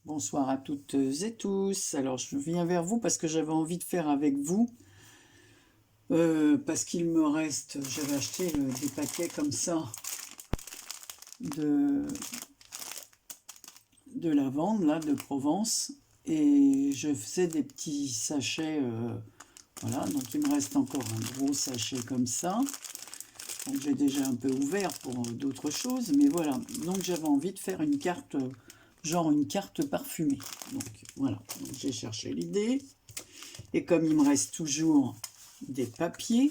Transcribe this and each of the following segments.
Bonsoir à toutes et tous. Alors je viens vers vous parce que j'avais envie de faire avec vous, parce qu'il me reste, j'avais acheté des paquets comme ça de lavande, là, de Provence, et je faisais des petits sachets, voilà, donc il me reste encore un gros sachet comme ça. Donc j'ai déjà un peu ouvert pour d'autres choses, mais voilà, donc j'avais envie de faire une carte, genre une carte parfumée. Donc voilà, j'ai cherché l'idée, et comme il me reste toujours des papiers,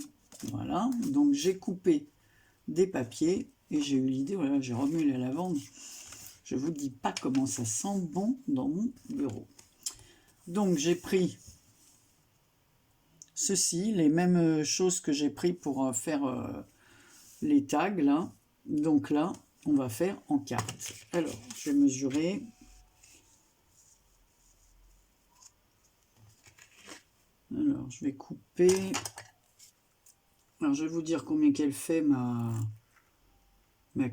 voilà, donc j'ai coupé des papiers, et j'ai eu l'idée, voilà, j'ai remué la lavande. Je vous dis pas comment ça sent bon dans mon bureau. Donc j'ai pris ceci, les mêmes choses que j'ai pris pour faire les tags là. Donc là, on va faire en carte. Alors, je vais mesurer. Alors, je vais couper. Alors, je vais vous dire combien qu'elle fait ma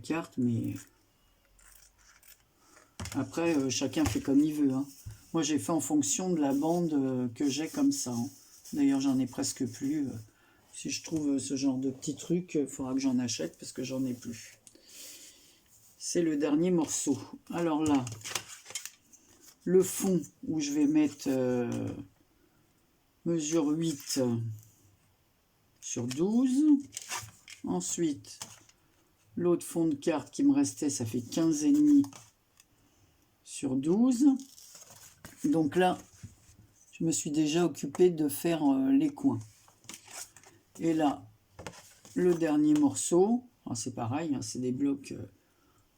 carte, mais après, chacun fait comme il veut, hein. Moi, j'ai fait en fonction de la bande que j'ai comme ça, hein. D'ailleurs, j'en ai presque plus. Si je trouve ce genre de petits trucs, il faudra que j'en achète parce que j'en ai plus. C'est le dernier morceau. Alors là, le fond où je vais mettre mesure 8 sur 12. Ensuite, l'autre fond de carte qui me restait, ça fait 15,5 sur 12. Donc là, je me suis déjà occupé de faire les coins. Et là, le dernier morceau, c'est pareil, hein, c'est des blocs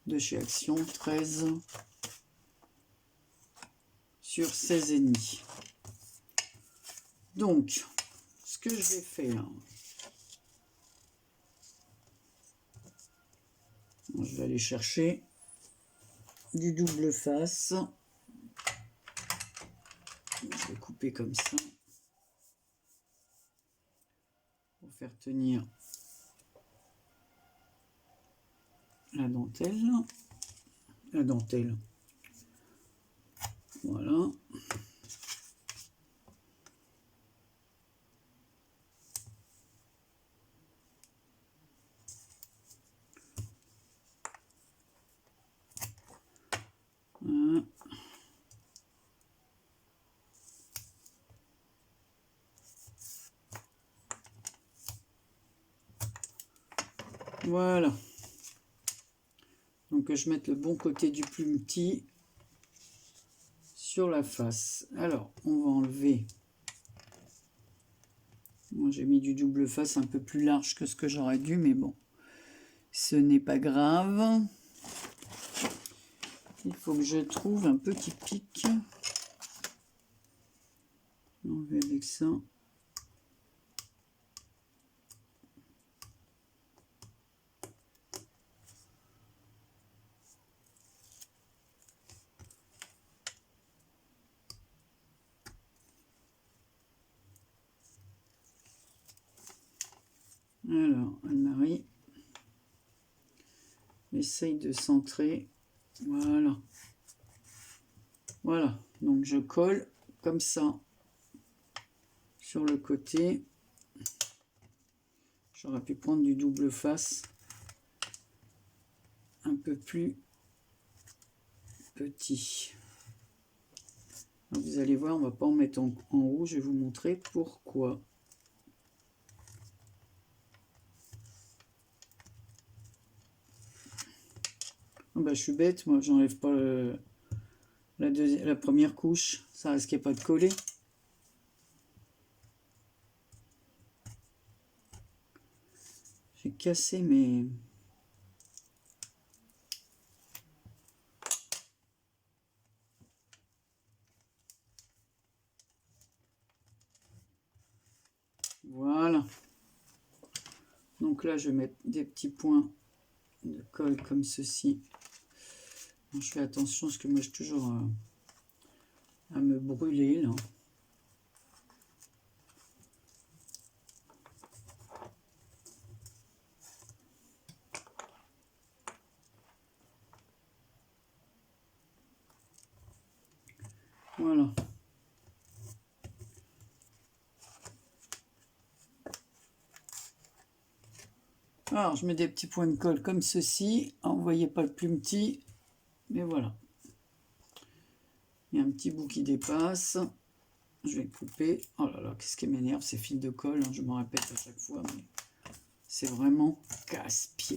de chez Action, 13 sur 16,5. Donc, ce que je vais faire, je vais aller chercher du double face. Je vais couper comme ça pour faire tenir la dentelle. La dentelle. Voilà. Voilà. Donc je mette le bon côté du plus petit sur la face. Alors, on va enlever. Moi, j'ai mis du double face un peu plus large que ce que j'aurais dû, mais bon, ce n'est pas grave. Il faut que je trouve un petit pic. On va avec ça. Alors, Anne-Marie, essaye de centrer. Voilà. Voilà. Donc, je colle comme ça sur le côté. J'aurais pu prendre du double face un peu plus petit. Alors, vous allez voir, on va pas en mettre en haut. Je vais vous montrer pourquoi. Oh bah, je suis bête, moi j'enlève pas la première couche, ça risquait pas de coller. J'ai cassé mes... Voilà. Donc là, je vais mettre des petits points de colle comme ceci. Bon, je fais attention parce que moi, je suis toujours à me brûler là. Voilà. Alors, je mets des petits points de colle comme ceci. Ah, vous ne voyez pas le plus petit, mais voilà. Il y a un petit bout qui dépasse. Je vais couper. Oh là là, qu'est-ce qui m'énerve, ces fils de colle, hein, je me répète à chaque fois, mais c'est vraiment casse-pied.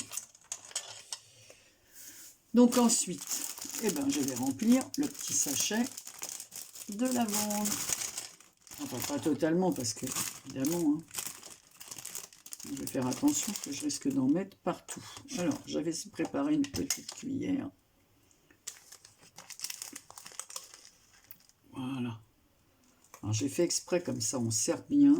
Donc ensuite, eh ben, je vais remplir le petit sachet de lavande. Enfin, pas totalement, parce que, évidemment, hein, je vais faire attention que je risque d'en mettre partout. Alors, j'avais préparé une petite cuillère. Voilà. Alors, j'ai fait exprès, comme ça, on sert bien.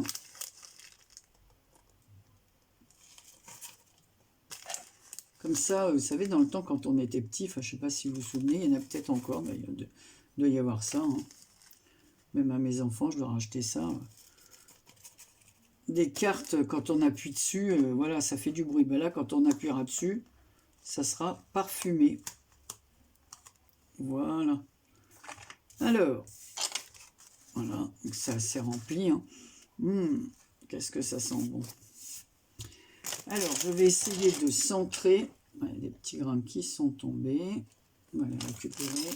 Comme ça, vous savez, dans le temps, quand on était petit, enfin, je ne sais pas si vous vous souvenez, il y en a peut-être encore, mais il doit y avoir ça. Hein. Même à mes enfants, je leur ai acheté ça. Des cartes, quand on appuie dessus, voilà, ça fait du bruit. Ben là, quand on appuiera dessus, ça sera parfumé. Voilà. Alors, voilà, donc ça c'est rempli. Hein. Qu'est-ce que ça sent bon. Alors, je vais essayer de centrer. Ouais, les petits grains qui sont tombés. On va les récupérer.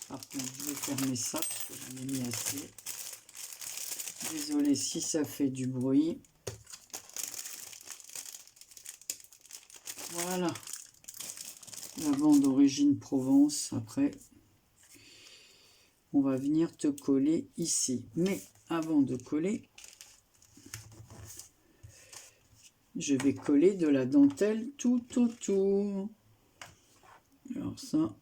Par contre, je vais fermer ça parce que j'en ai mis assez. Désolée si ça fait du bruit. Voilà. Lavande d'origine Provence. Après, on va venir te coller ici. Mais avant de coller, je vais coller de la dentelle tout autour. Alors ça,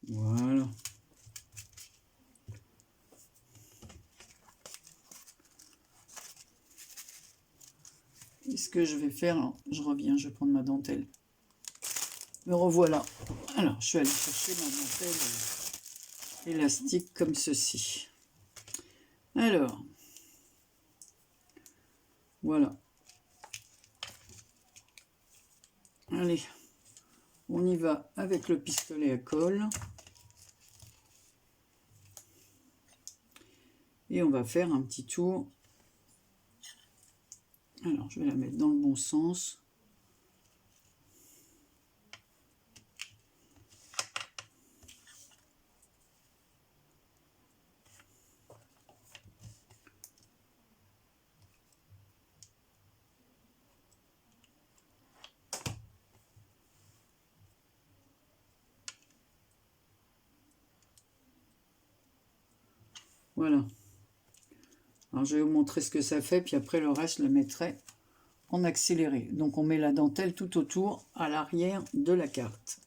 voilà. Et ce que je vais faire, alors, je reviens, je vais prendre ma dentelle. Me revoilà. Alors, je suis allée chercher ma dentelle élastique comme ceci. Alors, voilà. Allez, on y va avec le pistolet à colle. Et on va faire un petit tour. Alors, je vais la mettre dans le bon sens. Voilà. Alors, je vais vous montrer ce que ça fait, puis après, le reste, je le mettrai en accéléré. Donc, on met la dentelle tout autour, à l'arrière de la carte.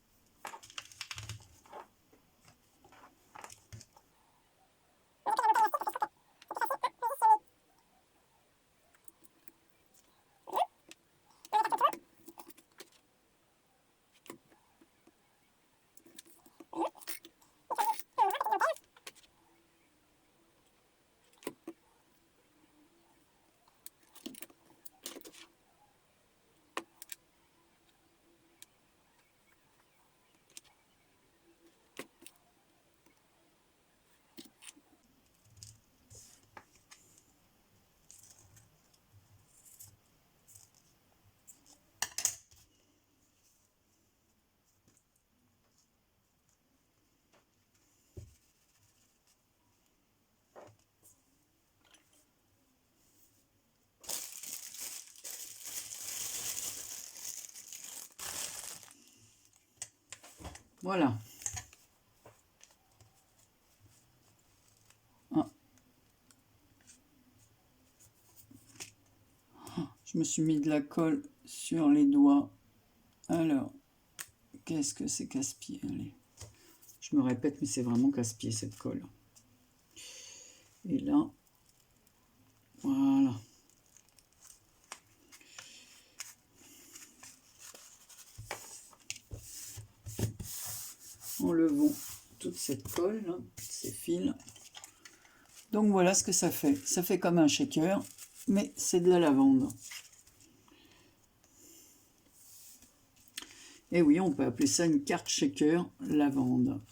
Voilà. Ah. Je me suis mis de la colle sur les doigts. Alors, qu'est-ce que c'est casse-pied? Allez. Je me répète, mais c'est vraiment casse-pied cette colle. Et là, voilà. Enlevons toute cette colle, là, ces fils. Donc voilà ce que ça fait. Ça fait comme un shaker, mais c'est de la lavande. Et oui, on peut appeler ça une carte shaker lavande.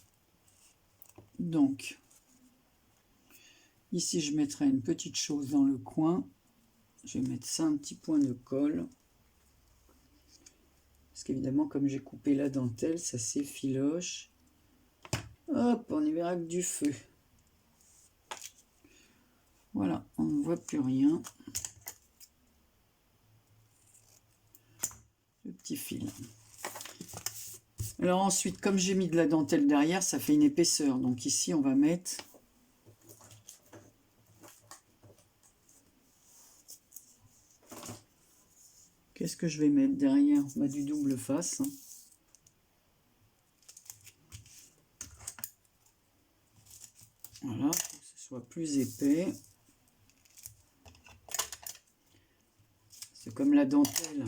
Donc, ici je mettrai une petite chose dans le coin. Je vais mettre ça, un petit point de colle. Parce qu'évidemment, comme j'ai coupé la dentelle, ça s'effiloche. Hop, on y verra que du feu. Voilà, on ne voit plus rien. Le petit fil. Alors ensuite, comme j'ai mis de la dentelle derrière, ça fait une épaisseur. Donc ici, on va mettre... Qu'est-ce que je vais mettre derrière? Du double face. Voilà, pour que ce soit plus épais. C'est comme la dentelle.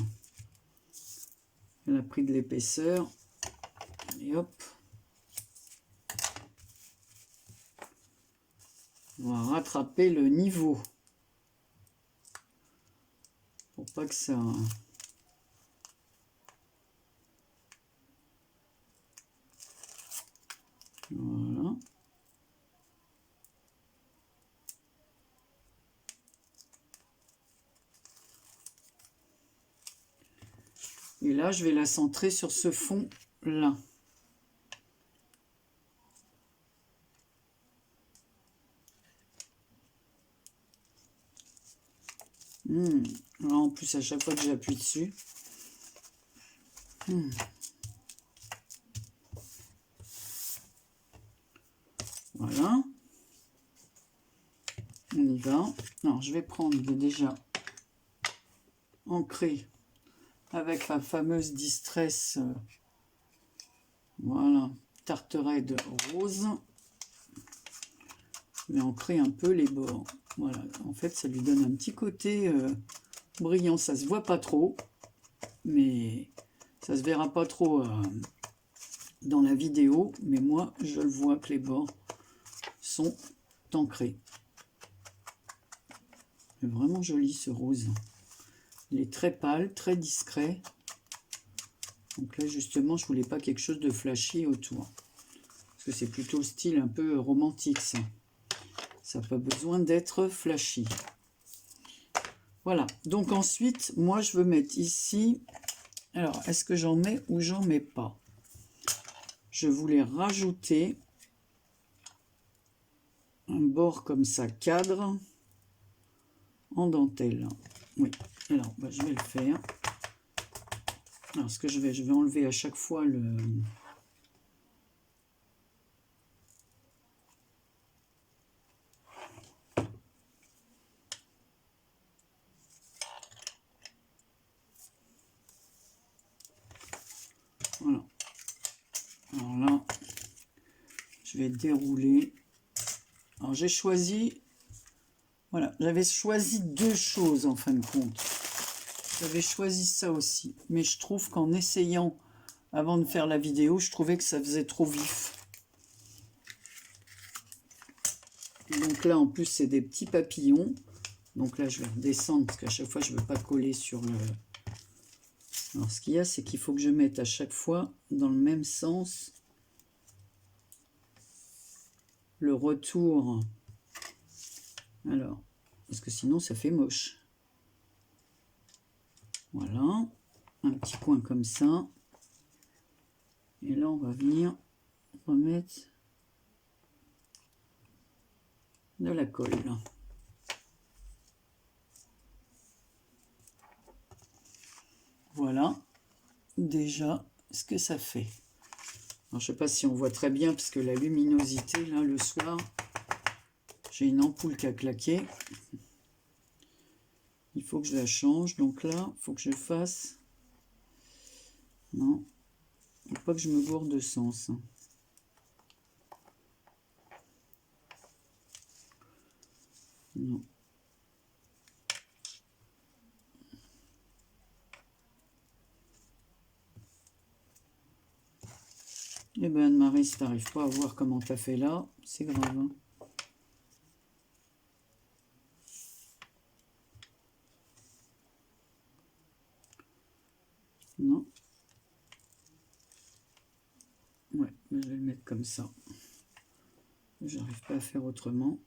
Elle a pris de l'épaisseur. Et hop. On va rattraper le niveau. Pour pas que ça... Voilà. Et là, je vais la centrer sur ce fond-là. Là, en plus, à chaque fois que j'appuie dessus. Voilà. On y va. Alors, je vais prendre déjà ancré avec ma fameuse Distress. Voilà. Tarterette rose. Je vais ancrer un peu les bords. Voilà. En fait, ça lui donne un petit côté brillant. Ça se voit pas trop. Mais ça se verra pas trop dans la vidéo. Mais moi, je le vois que les bords sont ancrés. C'est vraiment joli ce rose. Il est très pâle, très discret. Donc là, justement, je voulais pas quelque chose de flashy autour. Parce que c'est plutôt le style un peu romantique, ça. Ça n'a pas besoin d'être flashy. Voilà. Donc ensuite, moi, je veux mettre ici... Alors, est-ce que j'en mets ou j'en mets pas? Je voulais rajouter un bord comme ça, cadre, en dentelle. Oui. Alors, je vais le faire. Alors, ce que je vais enlever à chaque fois le... Voilà. Alors là, je vais dérouler. Alors, j'ai choisi... Voilà, j'avais choisi deux choses en fin de compte. J'avais choisi ça aussi. Mais je trouve qu'en essayant, avant de faire la vidéo, je trouvais que ça faisait trop vif. Donc là, en plus, c'est des petits papillons. Donc là, je vais redescendre parce qu'à chaque fois, je ne veux pas coller sur le... Alors, ce qu'il y a, c'est qu'il faut que je mette à chaque fois dans le même sens le retour. Alors, parce que sinon, ça fait moche. Voilà. Un petit coin comme ça. Et là, on va venir remettre de la colle. Voilà déjà ce que ça fait. Alors, je ne sais pas si on voit très bien parce que la luminosité, là, le soir, j'ai une ampoule qui a claqué. Il faut que je la change. Donc là, il faut que je fasse... Non, il ne faut pas que je me gourde de sens. Non. Et ben Anne-Marie, si t'arrives pas à voir comment t'as fait là, c'est grave. Hein. Non. Ouais, je vais le mettre comme ça. J'arrive pas à faire autrement.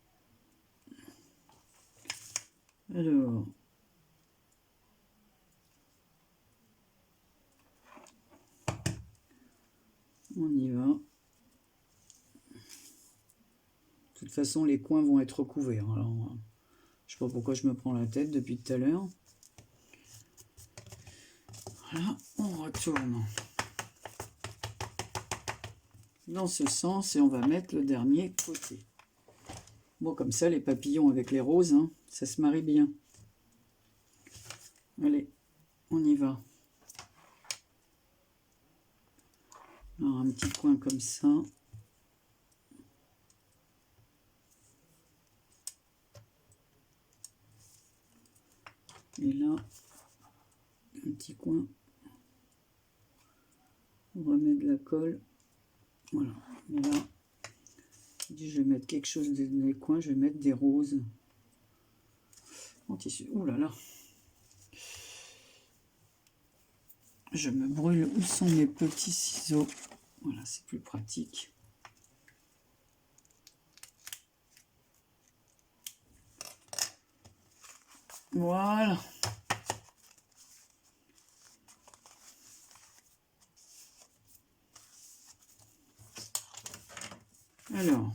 Alors. On y va. De toute façon, les coins vont être recouverts. Alors, je sais pas pourquoi je me prends la tête depuis tout à l'heure. Voilà, on retourne dans ce sens et on va mettre le dernier côté. Bon, comme ça, les papillons avec les roses, hein, ça se marie bien. Allez, on y va. Alors, un petit coin comme ça. Et là, un petit coin. On remet de la colle. Voilà. Et là, je vais mettre quelque chose dans les coins. Je vais mettre des roses en tissu. Ouh là là. Je me brûle. Où sont mes petits ciseaux? Voilà, c'est plus pratique. Voilà. Alors.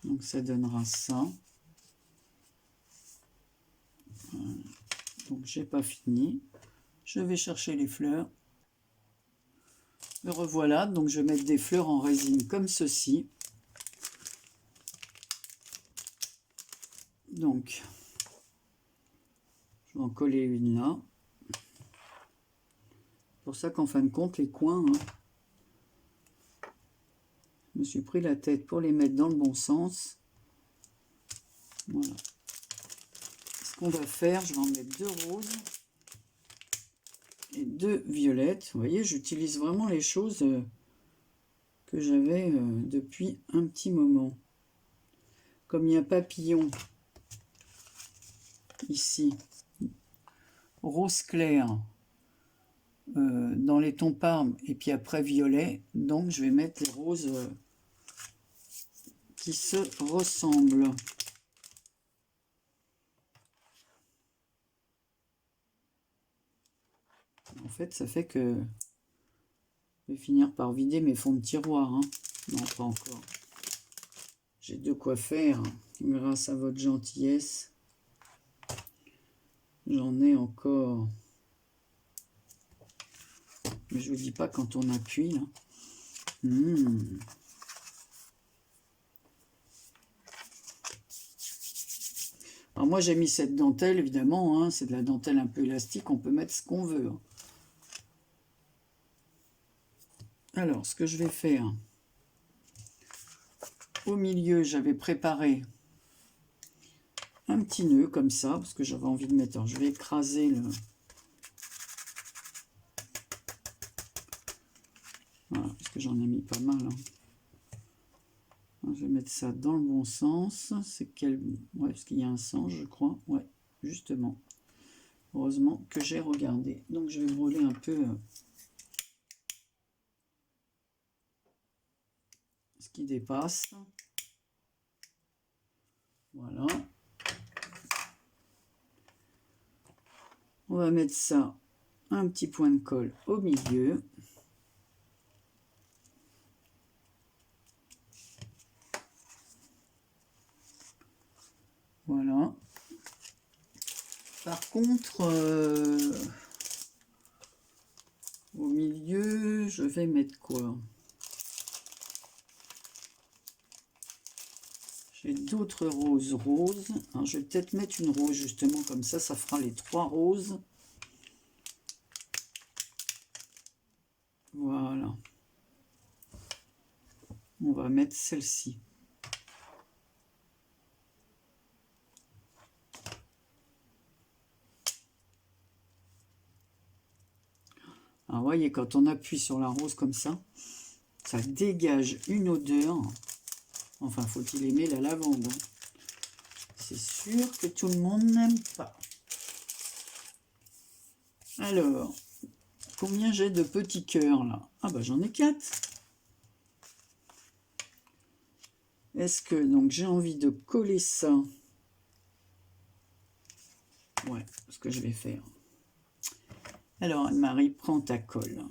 Donc ça donnera ça. Voilà. Donc j'ai pas fini. Je vais chercher les fleurs. Me revoilà. Donc je vais mettre des fleurs en résine comme ceci. Donc je vais en coller une là. C'est pour ça qu'en fin de compte, les coins, hein, je me suis pris la tête pour les mettre dans le bon sens. Voilà. Ce qu'on va faire, je vais en mettre 2 roses et 2 violettes. Vous voyez, j'utilise vraiment les choses que j'avais depuis un petit moment. Comme il y a un papillon ici, rose clair, dans les tons parme et puis après violet, donc je vais mettre les roses qui se ressemblent. En fait, ça fait que je vais finir par vider mes fonds de tiroir. Hein. Non, pas encore. J'ai de quoi faire grâce à votre gentillesse. J'en ai encore. Mais je vous dis pas quand on appuie. Hein. Alors moi j'ai mis cette dentelle évidemment. Hein, c'est de la dentelle un peu élastique. On peut mettre ce qu'on veut. Hein. Alors ce que je vais faire. Au milieu j'avais préparé un petit nœud comme ça. Parce que j'avais envie de mettre. Alors, je vais écraser le... Voilà, parce que j'en ai mis pas mal. Hein. Je vais mettre ça dans le bon sens. C'est quel... Ouais, parce qu'il y a un sens, je crois. Ouais, justement. Heureusement que j'ai regardé. Donc, je vais brûler un peu ce qui dépasse. Voilà. On va mettre ça, un petit point de colle au milieu. Voilà. Par contre, au milieu, je vais mettre quoi? J'ai d'autres roses. Alors, je vais peut-être mettre une rose justement comme ça fera les 3 roses. Voilà. On va mettre celle-ci. Alors, vous voyez, quand on appuie sur la rose comme ça dégage une odeur. Enfin, faut-il aimer la lavande, hein. C'est sûr que tout le monde n'aime pas. Alors, combien j'ai de petits cœurs, là? Ah, bah, j'en ai 4. Est-ce que, donc, j'ai envie de coller ça? Ouais, ce que je vais faire. Alors, Anne-Marie, prends ta colle.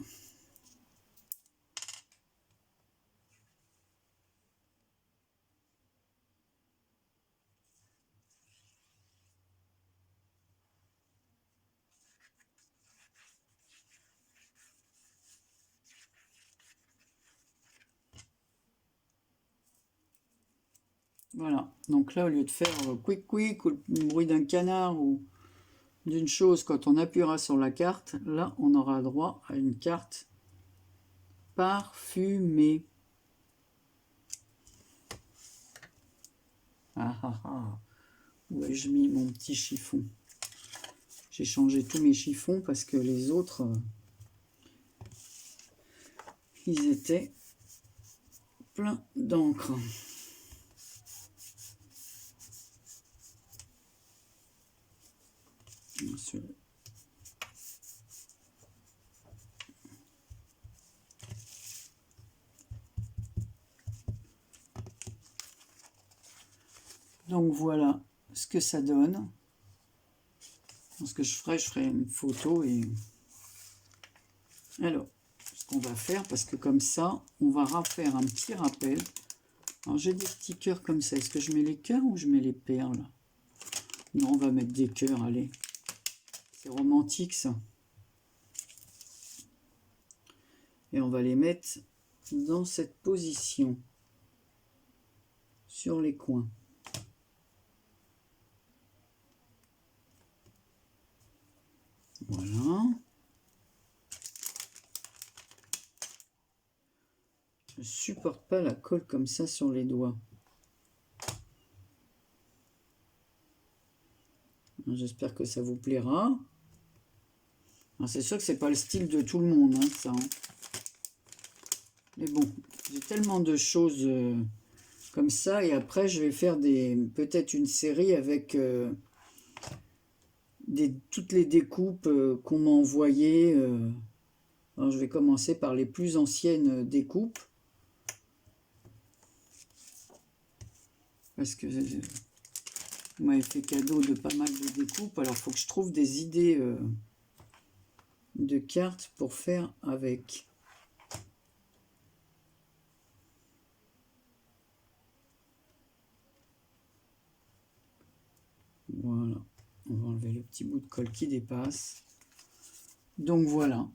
Voilà, donc là, au lieu de faire quick quick ou le bruit d'un canard ou d'une chose, quand on appuiera sur la carte, là, on aura droit à une carte parfumée. Ah ah ah, où ai-je mis mon petit chiffon? J'ai changé tous mes chiffons parce que les autres, ils étaient pleins d'encre. Donc voilà ce que ça donne. Ce que je ferai une photo et... Alors, ce qu'on va faire, parce que comme ça, on va refaire un petit rappel. Alors j'ai des petits cœurs comme ça. Est-ce que je mets les cœurs ou je mets les perles? Non, on va mettre des cœurs, allez. C'est romantique ça. Et on va les mettre dans cette position. Sur les coins. Voilà. Je ne supporte pas la colle comme ça sur les doigts. J'espère que ça vous plaira. C'est sûr que c'est pas le style de tout le monde, hein, ça. Hein. Mais bon, j'ai tellement de choses comme ça. Et après, je vais faire peut-être une série avec toutes les découpes qu'on m'a envoyées. Alors, je vais commencer par les plus anciennes découpes. Parce que vous m'avez fait cadeau de pas mal de découpes. Alors, il faut que je trouve des idées de cartes pour faire avec. Voilà. On va enlever le petit bout de colle qui dépasse. Donc, voilà.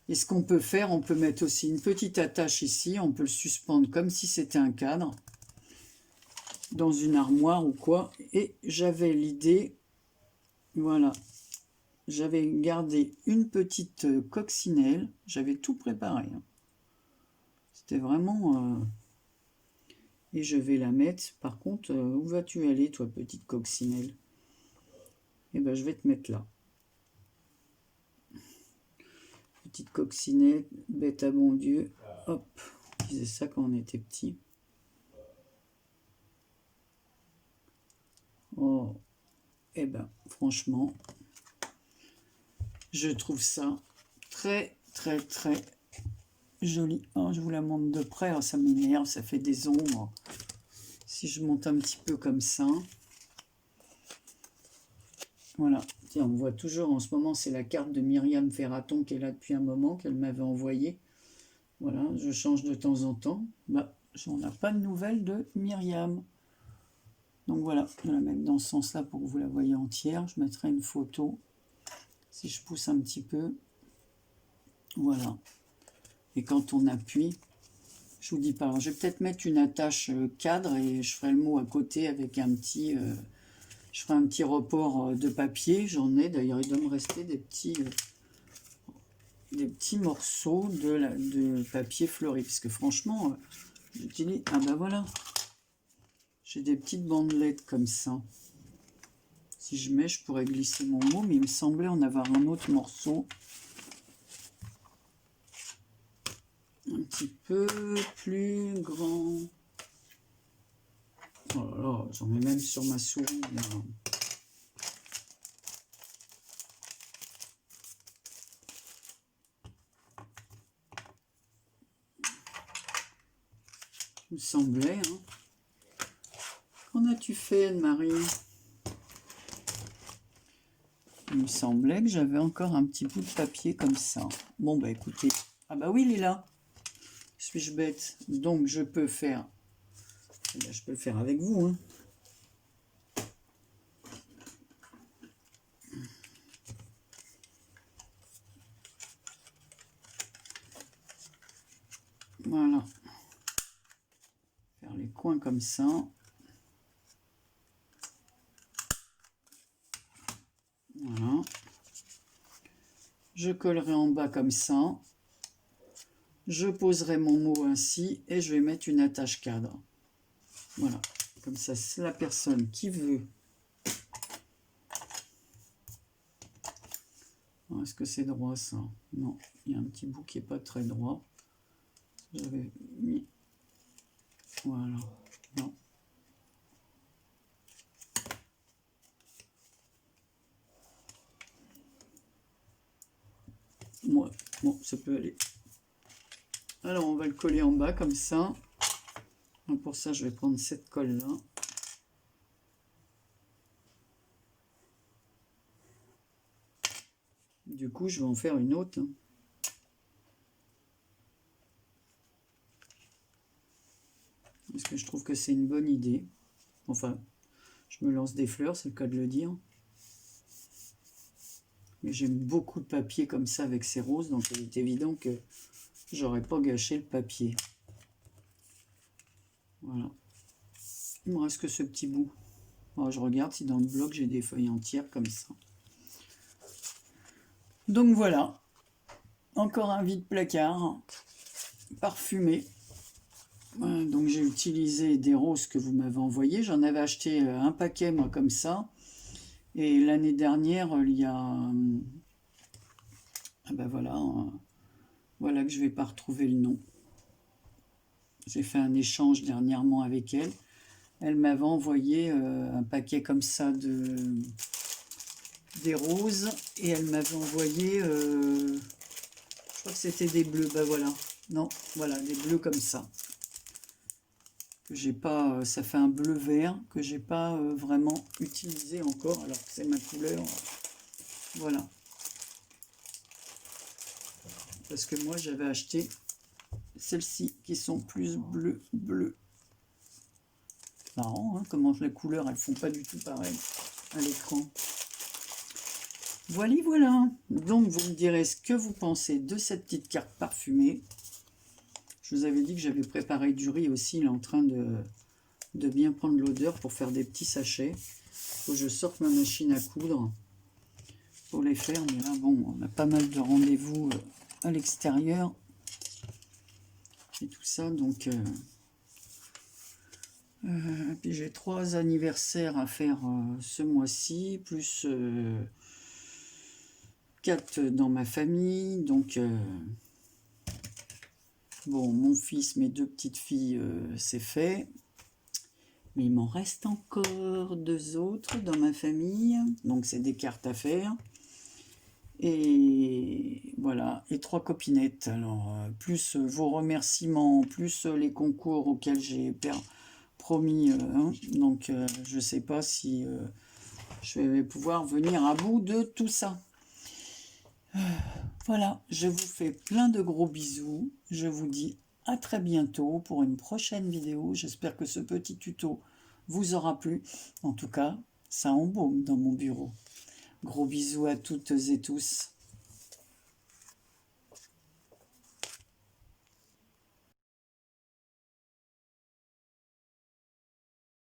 Et ce qu'on peut faire, on peut mettre aussi une petite attache ici. On peut le suspendre comme si c'était un cadre. Dans une armoire ou quoi. Et j'avais l'idée, voilà, j'avais gardé une petite coccinelle, j'avais tout préparé, hein. C'était vraiment et je vais la mettre, par contre où vas-tu aller toi petite coccinelle? Et ben je vais te mettre là, petite coccinelle, bête à bon Dieu, hop, on disait ça quand on était petit. Oh, et ben franchement, je trouve ça très très très joli. Oh, je vous la montre de près, oh, ça m'énerve, ça fait des ombres. Si je monte un petit peu comme ça. Voilà. Tiens, on voit toujours en ce moment, c'est la carte de Myriam Ferraton qui est là depuis un moment, qu'elle m'avait envoyée. Voilà, je change de temps en temps. Bah, on n'a pas de nouvelles de Myriam. Donc voilà, je vais la mettre dans ce sens-là pour que vous la voyez entière. Je mettrai une photo. Si je pousse un petit peu. Voilà. Et quand on appuie, je vous dis pas. Alors, je vais peut-être mettre une attache cadre et je ferai le mot à côté avec un petit... je ferai un petit report de papier. J'en ai d'ailleurs, il doit me rester des petits morceaux de papier fleuri. Parce que franchement, j'utilise... Ah ben voilà. J'ai des petites bandelettes comme ça. Si je mets, je pourrais glisser mon mot, mais il me semblait en avoir un autre morceau. un petit peu plus grand. Oh là là, j'en mets même sur ma souris là. Il me semblait, hein. Qu'en as-tu fait, Anne-Marie? Il me semblait que j'avais encore un petit bout de papier comme ça. Bon, bah écoutez. Ah bah oui, il est là. Suis-je bête? Donc, je peux faire... Là, je peux le faire avec vous, hein. Voilà. Faire les coins comme ça. Voilà. Je collerai en bas comme ça. Je poserai mon mot ainsi et je vais mettre une attache cadre. Voilà. Comme ça, c'est la personne qui veut. Est-ce que c'est droit ça? Non, il y a un petit bout qui n'est pas très droit. J'avais mis... Voilà. Non. Ouais. Bon, ça peut aller. Alors, on va le coller en bas comme ça. Pour ça, je vais prendre cette colle-là. Du coup, je vais en faire une autre. Parce que je trouve que c'est une bonne idée. Enfin, je me lance des fleurs, c'est le cas de le dire. Mais j'aime beaucoup de papier comme ça avec ces roses, donc il est évident que j'aurais pas gâché le papier. Voilà. Il me reste que ce petit bout. Alors, je regarde si dans le bloc j'ai des feuilles entières comme ça. Donc voilà. Encore un vide-placard parfumé. Voilà, donc j'ai utilisé des roses que vous m'avez envoyées. J'en avais acheté un paquet moi comme ça. Et l'année dernière, il y a... Ah ben voilà. Voilà que je ne vais pas retrouver le nom. J'ai fait un échange dernièrement avec elle. Elle m'avait envoyé un paquet comme ça des roses. Et elle m'avait envoyé... je crois que c'était des bleus. Ben voilà. Non, voilà, des bleus comme ça. Que j'ai pas, ça fait un bleu vert que j'ai pas vraiment utilisé encore, alors que c'est ma couleur. Voilà. Parce que moi j'avais acheté celles-ci qui sont plus bleu. Marrant, hein, comment les couleurs elles font pas du tout pareil à l'écran. Voilà, voilà. Donc vous me direz ce que vous pensez de cette petite carte parfumée. Je vous avais dit que j'avais préparé du riz aussi, il est en train de bien prendre l'odeur pour faire des petits sachets. Il faut que je sorte ma machine à coudre pour les faire. Mais là, bon, on a pas mal de rendez-vous à l'extérieur et tout ça. Donc, puis j'ai 3 anniversaires à faire ce mois-ci, plus 4 dans ma famille. Donc, bon, mon fils, mes 2 petites filles, c'est fait. Mais il m'en reste encore 2 autres dans ma famille. Donc, c'est des cartes à faire. Et voilà. Et 3 copinettes. Alors, plus vos remerciements, plus les concours auxquels j'ai promis. Donc, je ne sais pas si je vais pouvoir venir à bout de tout ça. Voilà. Je vous fais plein de gros bisous. Je vous dis à très bientôt pour une prochaine vidéo. J'espère que ce petit tuto vous aura plu. En tout cas, ça embaume dans mon bureau. Gros bisous à toutes et tous.